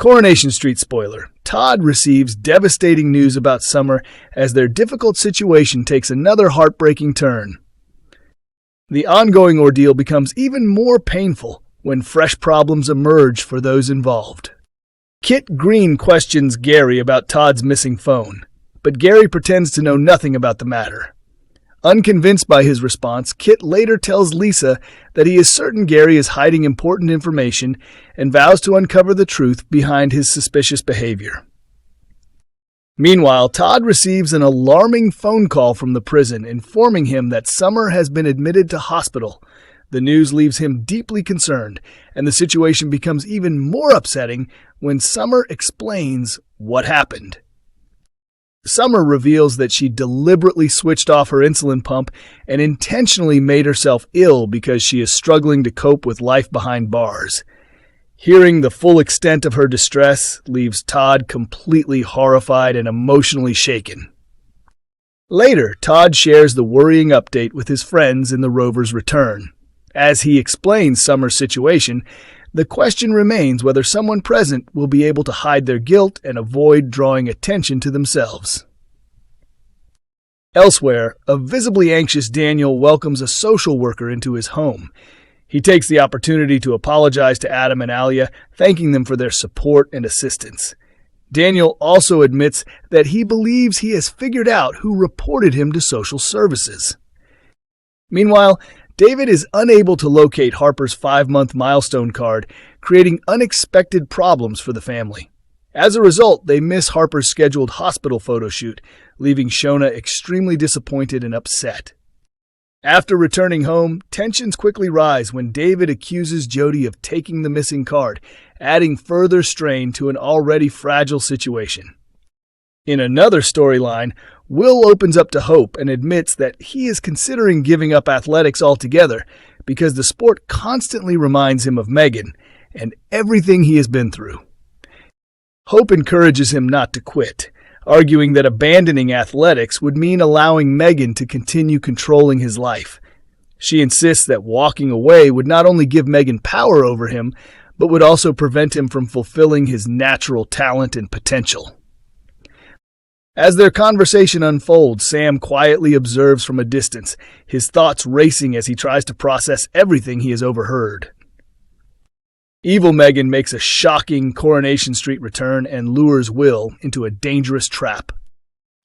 Coronation Street spoiler. Todd receives devastating news about Summer as their difficult situation takes another heartbreaking turn. The ongoing ordeal becomes even more painful when fresh problems emerge for those involved. Kit Green questions Gary about Todd's missing phone, but Gary pretends to know nothing about the matter. Unconvinced by his response, Kit later tells Lisa that he is certain Gary is hiding important information and vows to uncover the truth behind his suspicious behavior. Meanwhile, Todd receives an alarming phone call from the prison informing him that Summer has been admitted to hospital. The news leaves him deeply concerned, and the situation becomes even more upsetting when Summer explains what happened. Summer reveals that she deliberately switched off her insulin pump and intentionally made herself ill because she is struggling to cope with life behind bars. Hearing the full extent of her distress leaves Todd completely horrified and emotionally shaken. Later, Todd shares the worrying update with his friends in the rover's return. As he explains Summer's situation, the question remains whether someone present will be able to hide their guilt and avoid drawing attention to themselves. Elsewhere, a visibly anxious Daniel welcomes a social worker into his home. He takes the opportunity to apologize to Adam and Alia, thanking them for their support and assistance. Daniel also admits that he believes he has figured out who reported him to social services. Meanwhile, David is unable to locate Harper's 5-month milestone card, creating unexpected problems for the family. As a result, they miss Harper's scheduled hospital photo shoot, leaving Shona extremely disappointed and upset. After returning home, tensions quickly rise when David accuses Jodie of taking the missing card, adding further strain to an already fragile situation. In another storyline, Will opens up to Hope and admits that he is considering giving up athletics altogether because the sport constantly reminds him of Megan and everything he has been through. Hope encourages him not to quit, arguing that abandoning athletics would mean allowing Megan to continue controlling his life. She insists that walking away would not only give Megan power over him, but would also prevent him from fulfilling his natural talent and potential. As their conversation unfolds, Sam quietly observes from a distance, his thoughts racing as he tries to process everything he has overheard. Evil Megan makes a shocking Coronation Street return and lures Will into a dangerous trap.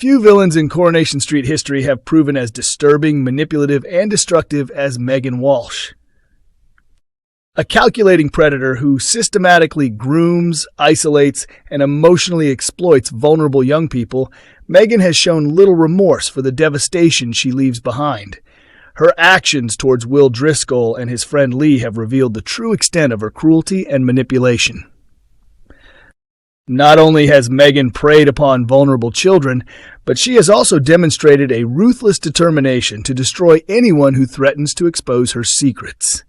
Few villains in Coronation Street history have proven as disturbing, manipulative, and destructive as Megan Walsh. A calculating predator who systematically grooms, isolates, and emotionally exploits vulnerable young people, Megan has shown little remorse for the devastation she leaves behind. Her actions towards Will Driscoll and his friend Lee have revealed the true extent of her cruelty and manipulation. Not only has Megan preyed upon vulnerable children, but she has also demonstrated a ruthless determination to destroy anyone who threatens to expose her secrets.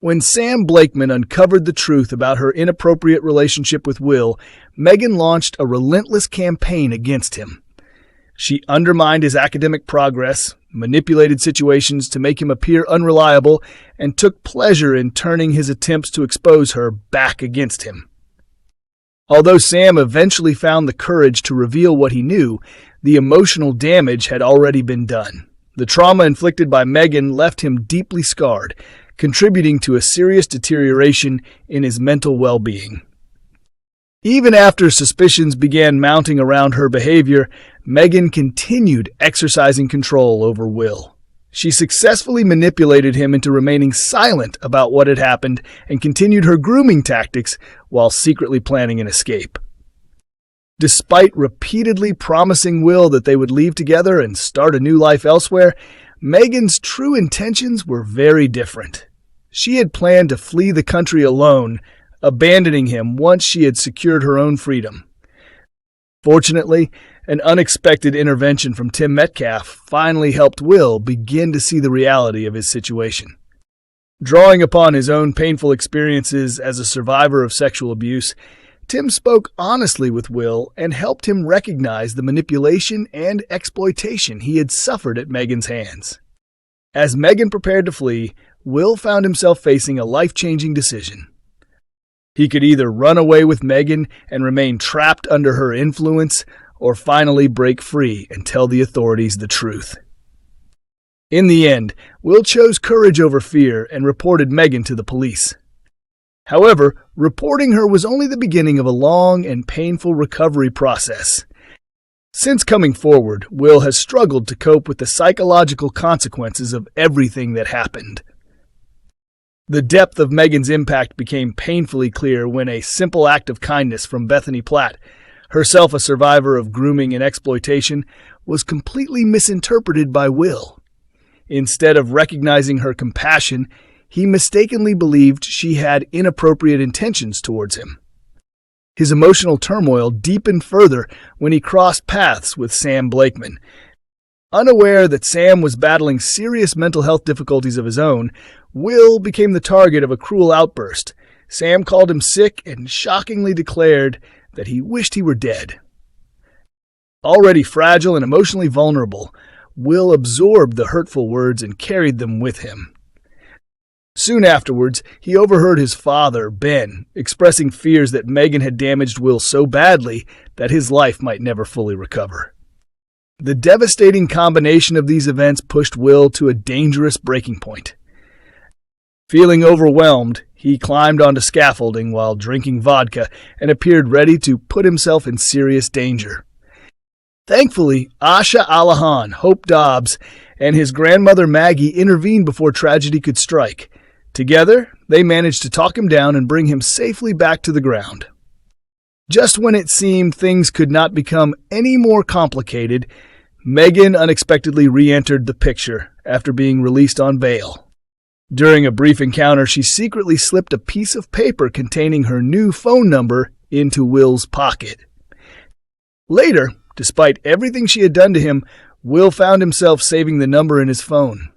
When Sam Blakeman uncovered the truth about her inappropriate relationship with Will, Megan launched a relentless campaign against him. She undermined his academic progress, manipulated situations to make him appear unreliable, and took pleasure in turning his attempts to expose her back against him. Although Sam eventually found the courage to reveal what he knew, the emotional damage had already been done. The trauma inflicted by Megan left him deeply scarred, contributing to a serious deterioration in his mental well-being. Even after suspicions began mounting around her behavior, Megan continued exercising control over Will. She successfully manipulated him into remaining silent about what had happened and continued her grooming tactics while secretly planning an escape. Despite repeatedly promising Will that they would leave together and start a new life elsewhere, Megan's true intentions were very different. She had planned to flee the country alone, abandoning him once she had secured her own freedom. Fortunately, an unexpected intervention from Tim Metcalf finally helped Will begin to see the reality of his situation. Drawing upon his own painful experiences as a survivor of sexual abuse, Tim spoke honestly with Will and helped him recognize the manipulation and exploitation he had suffered at Megan's hands. As Megan prepared to flee, Will found himself facing a life-changing decision. He could either run away with Megan and remain trapped under her influence, or finally break free and tell the authorities the truth. In the end, Will chose courage over fear and reported Megan to the police. However, reporting her was only the beginning of a long and painful recovery process. Since coming forward, Will has struggled to cope with the psychological consequences of everything that happened. The depth of Megan's impact became painfully clear when a simple act of kindness from Bethany Platt, herself a survivor of grooming and exploitation, was completely misinterpreted by Will. Instead of recognizing her compassion, he mistakenly believed she had inappropriate intentions towards him. His emotional turmoil deepened further when he crossed paths with Sam Blakeman. Unaware that Sam was battling serious mental health difficulties of his own, Will became the target of a cruel outburst. Sam called him sick and shockingly declared that he wished he were dead. Already fragile and emotionally vulnerable, Will absorbed the hurtful words and carried them with him. Soon afterwards, he overheard his father, Ben, expressing fears that Megan had damaged Will so badly that his life might never fully recover. The devastating combination of these events pushed Will to a dangerous breaking point. Feeling overwhelmed, he climbed onto scaffolding while drinking vodka and appeared ready to put himself in serious danger. Thankfully, Asha Alahan, Hope Dobbs, and his grandmother Maggie intervened before tragedy could strike. Together, they managed to talk him down and bring him safely back to the ground. Just when it seemed things could not become any more complicated, Megan unexpectedly re-entered the picture after being released on bail. During a brief encounter, she secretly slipped a piece of paper containing her new phone number into Will's pocket. Later, despite everything she had done to him, Will found himself saving the number in his phone.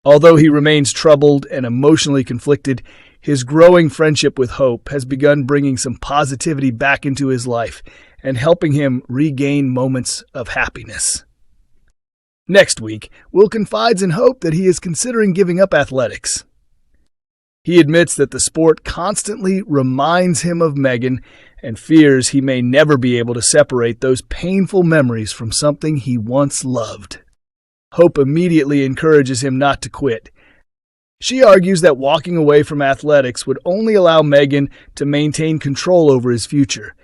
Although he remains troubled and emotionally conflicted, his growing friendship with Hope has begun bringing some positivity back into his life and helping him regain moments of happiness. Next week, Will confides in Hope that he is considering giving up athletics. He admits that the sport constantly reminds him of Megan and fears he may never be able to separate those painful memories from something he once loved. Hope immediately encourages him not to quit. She argues that walking away from athletics would only allow Megan to maintain control over his future.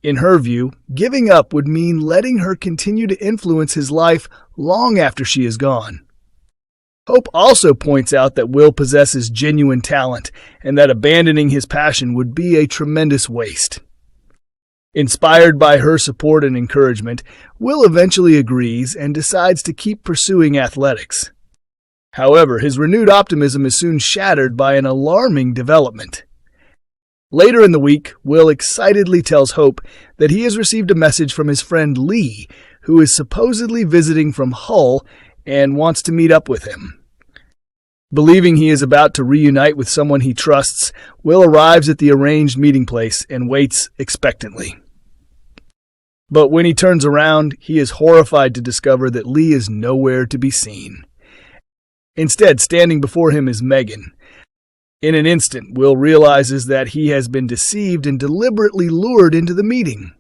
In her view, giving up would mean letting her continue to influence his life long after she is gone. Hope also points out that Will possesses genuine talent and that abandoning his passion would be a tremendous waste. Inspired by her support and encouragement, Will eventually agrees and decides to keep pursuing athletics. However, his renewed optimism is soon shattered by an alarming development. Later in the week, Will excitedly tells Hope that he has received a message from his friend Lee, who is supposedly visiting from Hull and wants to meet up with him. Believing he is about to reunite with someone he trusts, Will arrives at the arranged meeting place and waits expectantly. But when he turns around, he is horrified to discover that Lee is nowhere to be seen. Instead, standing before him is Megan. In an instant, Will realizes that he has been deceived and deliberately lured into the meeting.